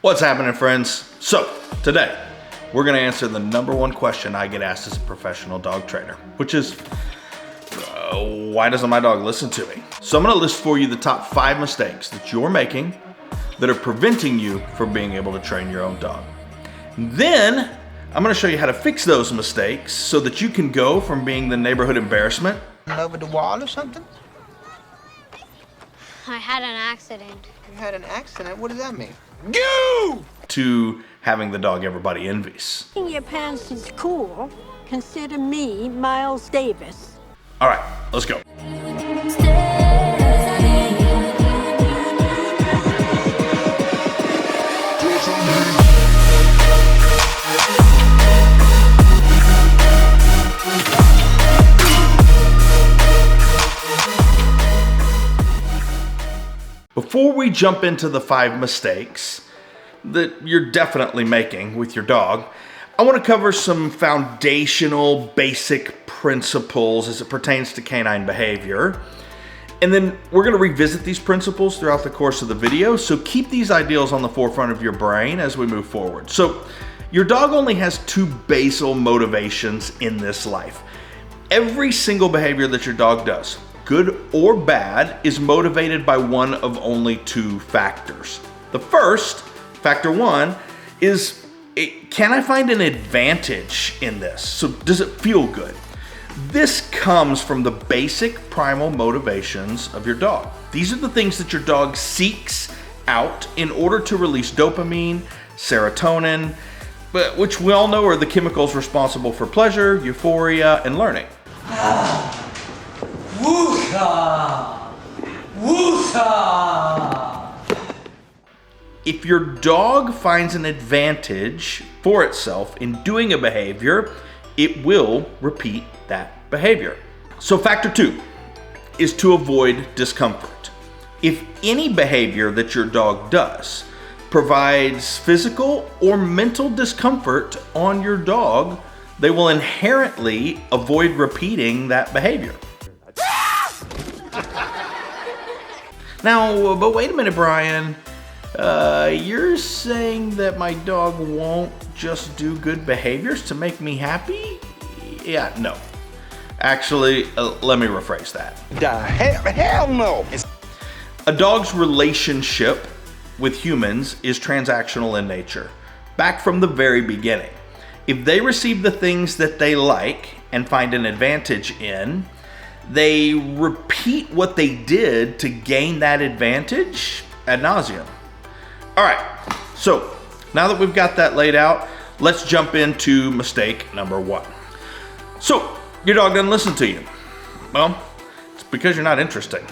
What's happening, friends? So today we're going to answer the number one question I get asked as a professional dog trainer, which is why doesn't my dog listen to me? So I'm going to list for you the top 5 mistakes that you're making that are preventing you from being able to train your own dog. Then I'm going to show you how to fix those mistakes so that you can go from being the neighborhood embarrassment over the wall or something? I had an accident. You had an accident? What does that mean? to having the dog everybody envies. Your pants is cool. Consider me Miles Davis. All right, let's go. Before we jump into the 5 mistakes that you're definitely making with your dog, I want to cover some foundational basic principles as it pertains to canine behavior. And then we're going to revisit these principles throughout the course of the video, so keep these ideals on the forefront of your brain as we move forward. So your dog only has 2 basal motivations in this life. Every single behavior that your dog does, good or bad, is motivated by one of only 2 factors. The first, factor 1, is can I find an advantage in this? So does it feel good? This comes from the basic primal motivations of your dog. These are the things that your dog seeks out in order to release dopamine, serotonin, which we all know are the chemicals responsible for pleasure, euphoria, and learning. Woo-ha! Woo-ha! If your dog finds an advantage for itself in doing a behavior, it will repeat that behavior. So factor 2 is to avoid discomfort. If any behavior that your dog does provides physical or mental discomfort on your dog, they will inherently avoid repeating that behavior. Now, but wait a minute, Brian. You're saying that my dog won't just do good behaviors to make me happy? Yeah, no. Actually, let me rephrase that. Hell no! A dog's relationship with humans is transactional in nature, back from the very beginning. If they receive the things that they like and find an advantage in, they repeat what they did to gain that advantage ad nauseum. All right, so now that we've got that laid out, let's jump into mistake number 1. So, your dog doesn't listen to you. Well, it's because you're not interesting.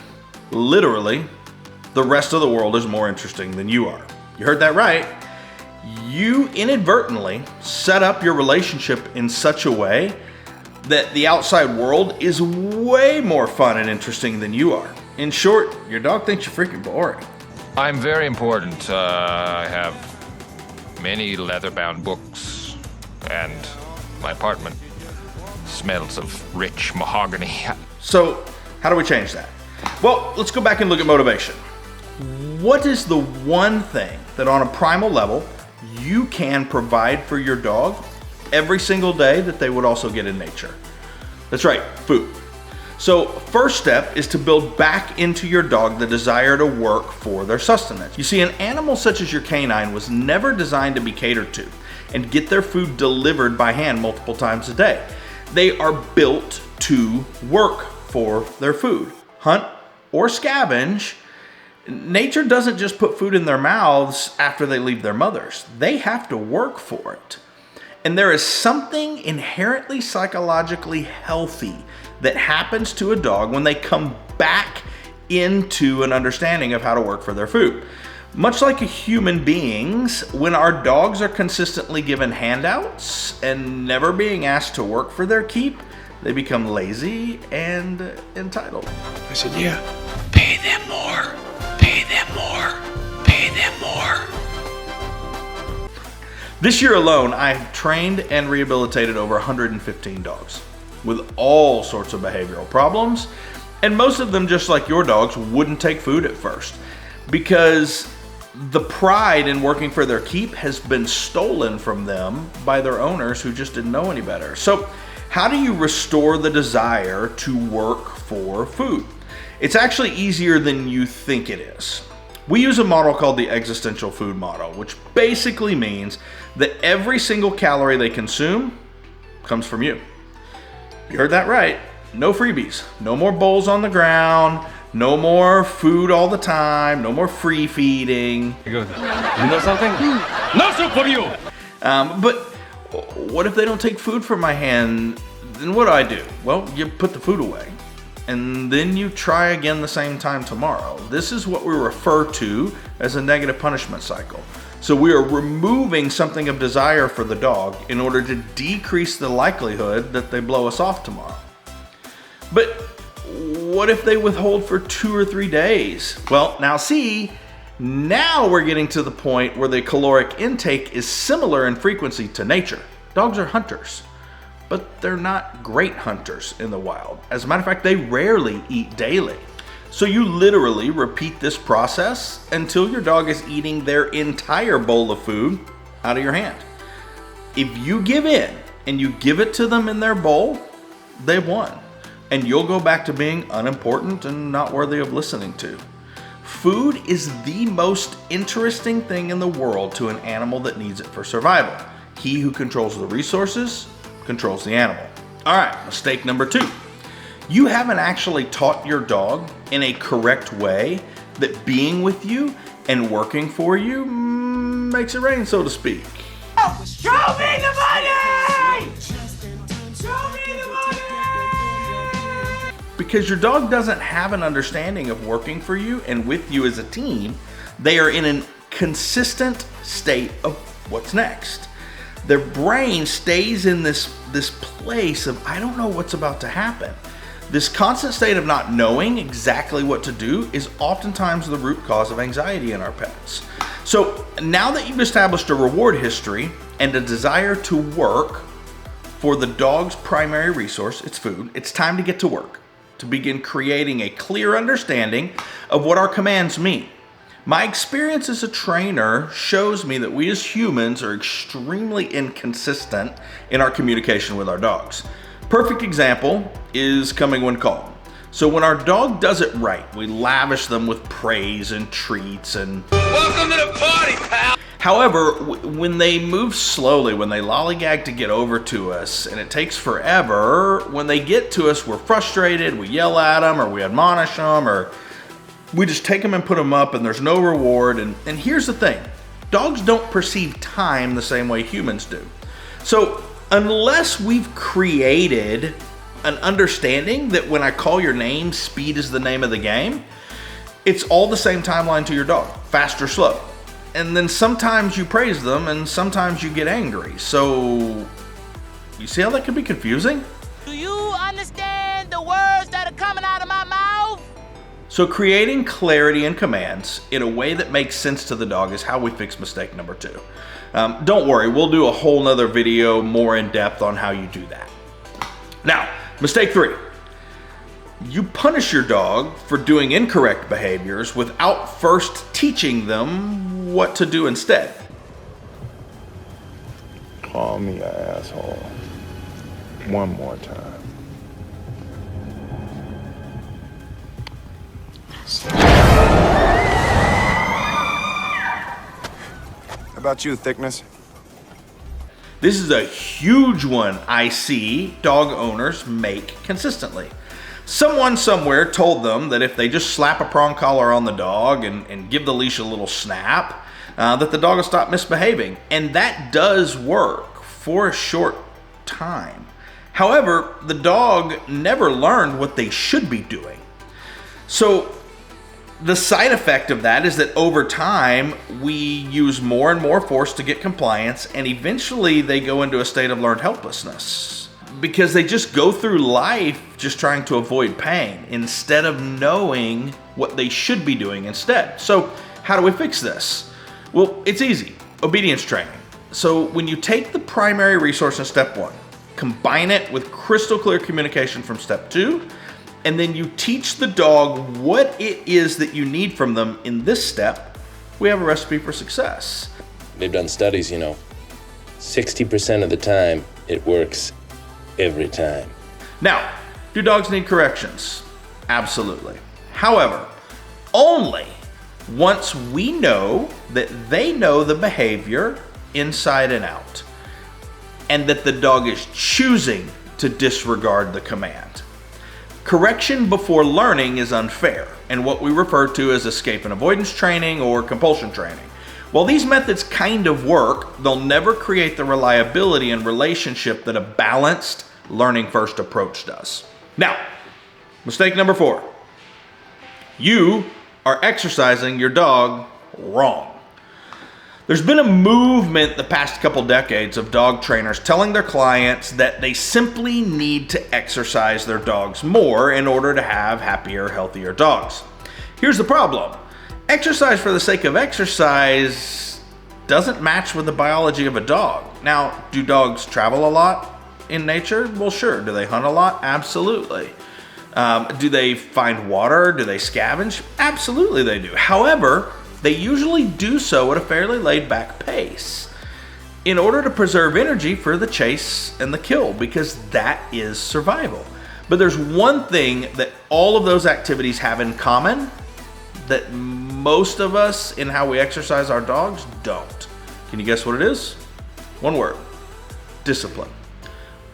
Literally, the rest of the world is more interesting than you are. You heard that right. You inadvertently set up your relationship in such a way that the outside world is way more fun and interesting than you are. In short, your dog thinks you're freaking boring. I'm very important. I have many leather-bound books, and my apartment smells of rich mahogany. So, how do we change that? Well, let's go back and look at motivation. What is the one thing that on a primal level you can provide for your dog every single day that they would also get in nature? That's right, food. So first step is to build back into your dog the desire to work for their sustenance. You see, an animal such as your canine was never designed to be catered to and get their food delivered by hand multiple times a day. They are built to work for their food, hunt or scavenge. Nature doesn't just put food in their mouths after they leave their mothers. They have to work for it. And there is something inherently psychologically healthy that happens to a dog when they come back into an understanding of how to work for their food. Much like human beings, when our dogs are consistently given handouts and never being asked to work for their keep, they become lazy and entitled. I said, yeah. Pay them more. Pay them more. Pay them more. This year alone, I've trained and rehabilitated over 115 dogs with all sorts of behavioral problems, and most of them, just like your dogs, wouldn't take food at first because the pride in working for their keep has been stolen from them by their owners who just didn't know any better. So how do you restore the desire to work for food? It's actually easier than you think it is. We use a model called the existential food model, which basically means that every single calorie they consume comes from you. You heard that right. No freebies. No more bowls on the ground. No more food all the time. No more free feeding. He goes, you know something? No soup for you! But what if they don't take food from my hand? Then what do? Well, you put the food away. And then you try again the same time tomorrow. This is what we refer to as a negative punishment cycle. So we are removing something of desire for the dog in order to decrease the likelihood that they blow us off tomorrow. But what if they withhold for 2 or 3 days? Well, now we're getting to the point where the caloric intake is similar in frequency to nature. Dogs are hunters, but they're not great hunters in the wild. As a matter of fact, they rarely eat daily. So you literally repeat this process until your dog is eating their entire bowl of food out of your hand. If you give in and you give it to them in their bowl, they've won. And you'll go back to being unimportant and not worthy of listening to. Food is the most interesting thing in the world to an animal that needs it for survival. He who controls the resources controls the animal. All right, mistake number 2. You haven't actually taught your dog in a correct way that being with you and working for you makes it rain, so to speak. Show me the money! Show me the money! Because your dog doesn't have an understanding of working for you and with you as a team. They are in a consistent state of what's next. Their brain stays in this place of, I don't know what's about to happen. This constant state of not knowing exactly what to do is oftentimes the root cause of anxiety in our pets. So now that you've established a reward history and a desire to work for the dog's primary resource, its food, it's time to get to work, to begin creating a clear understanding of what our commands mean. My experience as a trainer shows me that we as humans are extremely inconsistent in our communication with our dogs. Perfect example is coming when calm. So when our dog does it right, we lavish them with praise and treats and Welcome to the party, pal! However, when they move slowly, when they lollygag to get over to us, and it takes forever, when they get to us, we're frustrated, we yell at them, or we admonish them, or we just take them and put them up, and there's no reward. And here's the thing. Dogs don't perceive time the same way humans do. So unless we've created an understanding that when I call your name, speed is the name of the game, it's all the same timeline to your dog, fast or slow. And then sometimes you praise them and sometimes you get angry. So you see how that can be confusing? Do you understand the words that are coming out of my mouth? So creating clarity in commands in a way that makes sense to the dog is how we fix mistake number 2. Don't worry, we'll do a whole nother video more in depth on how you do that. Now, mistake 3. You punish your dog for doing incorrect behaviors without first teaching them what to do instead. Call me an asshole. One more time. How about you, thickness? This is a huge one I see dog owners make consistently. Someone somewhere told them that if they just slap a prong collar on the dog and give the leash a little snap, that the dog will stop misbehaving. And that does work for a short time. However, the dog never learned what they should be doing. So the side effect of that is that over time, we use more and more force to get compliance, and eventually they go into a state of learned helplessness because they just go through life just trying to avoid pain instead of knowing what they should be doing instead. So how do we fix this? Well, it's easy. Obedience training. So when you take the primary resource in step 1, combine it with crystal clear communication from step 2, and then you teach the dog what it is that you need from them in this step, we have a recipe for success. They've done studies, 60% of the time, it works every time. Now, do dogs need corrections? Absolutely. However, only once we know that they know the behavior inside and out, and that the dog is choosing to disregard the command. Correction before learning is unfair, and what we refer to as escape and avoidance training or compulsion training. While these methods kind of work, they'll never create the reliability and relationship that a balanced learning first approach does. Now, mistake number 4. You are exercising your dog wrong. There's been a movement the past couple decades of dog trainers telling their clients that they simply need to exercise their dogs more in order to have happier, healthier dogs. Here's the problem. Exercise for the sake of exercise doesn't match with the biology of a dog. Now, do dogs travel a lot in nature? Well, sure. Do they hunt a lot? Absolutely. Do they find water? Do they scavenge? Absolutely they do. However, they usually do so at a fairly laid-back pace in order to preserve energy for the chase and the kill, because that is survival. But there's one thing that all of those activities have in common that most of us in how we exercise our dogs don't. Can you guess what it is? One word: discipline.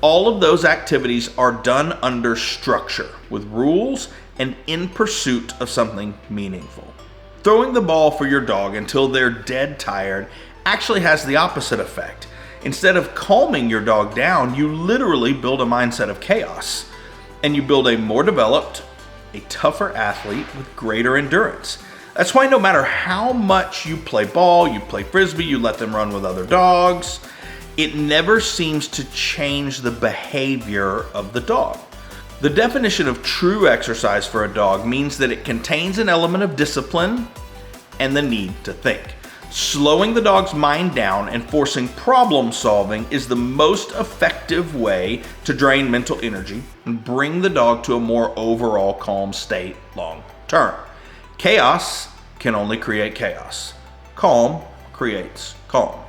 All of those activities are done under structure, with rules and in pursuit of something meaningful. Throwing the ball for your dog until they're dead tired actually has the opposite effect. Instead of calming your dog down, you literally build a mindset of chaos, and you build a more developed, a tougher athlete with greater endurance. That's why no matter how much you play ball, you play frisbee, you let them run with other dogs, it never seems to change the behavior of the dog. The definition of true exercise for a dog means that it contains an element of discipline and the need to think. Slowing the dog's mind down and forcing problem solving is the most effective way to drain mental energy and bring the dog to a more overall calm state long term. Chaos can only create chaos. Calm creates calm.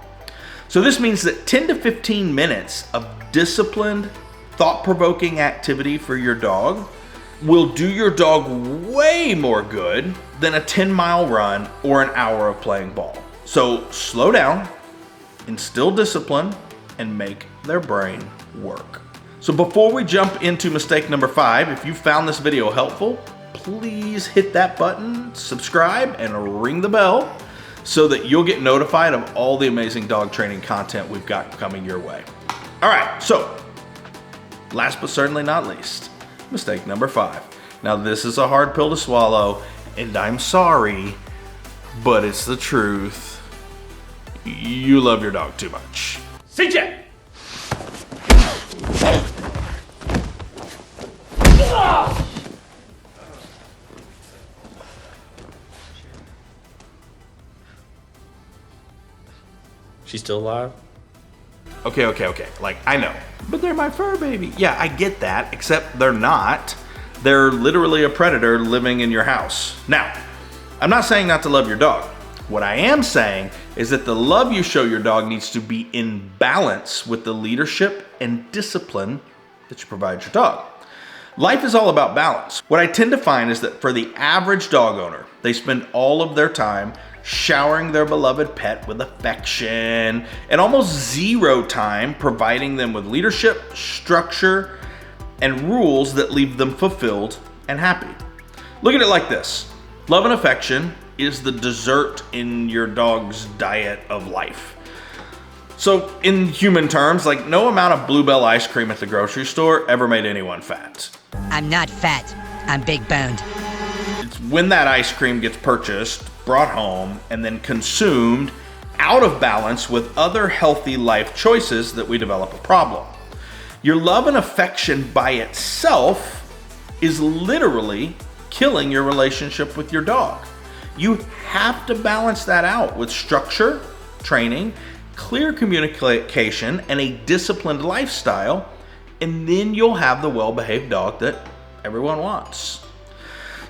So this means that 10 to 15 minutes of disciplined, thought-provoking activity for your dog will do your dog way more good than a 10-mile run or an hour of playing ball. So slow down, instill discipline, and make their brain work. So before we jump into mistake number 5, if you found this video helpful, please hit that button, subscribe, and ring the bell so that you'll get notified of all the amazing dog training content we've got coming your way. All right, so last but certainly not least, mistake number 5. Now this is a hard pill to swallow, and I'm sorry, but it's the truth. You love your dog too much. CJ! She's still alive? Okay. Like, I know. But they're my fur baby. Yeah, I get that, except they're not. They're literally a predator living in your house. Now, I'm not saying not to love your dog. What I am saying is that the love you show your dog needs to be in balance with the leadership and discipline that you provide your dog. Life is all about balance. What I tend to find is that for the average dog owner, they spend all of their time showering their beloved pet with affection and almost zero time providing them with leadership, structure, and rules that leave them fulfilled and happy. Look at it like this. Love and affection is the dessert in your dog's diet of life. So in human terms, like, no amount of Bluebell ice cream at the grocery store ever made anyone fat. I'm not fat. I'm big boned. It's when that ice cream gets purchased, brought home, and then consumed out of balance with other healthy life choices that we develop a problem. Your love and affection by itself is literally killing your relationship with your dog. You have to balance that out with structure, training, clear communication, and a disciplined lifestyle, and then you'll have the well-behaved dog that everyone wants.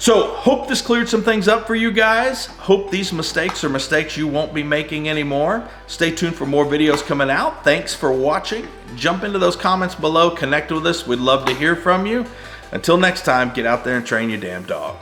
So hope this cleared some things up for you guys. Hope these mistakes are mistakes you won't be making anymore. Stay tuned for more videos coming out. Thanks for watching. Jump into those comments below. Connect with us. We'd love to hear from you. Until next time, get out there and train your damn dog.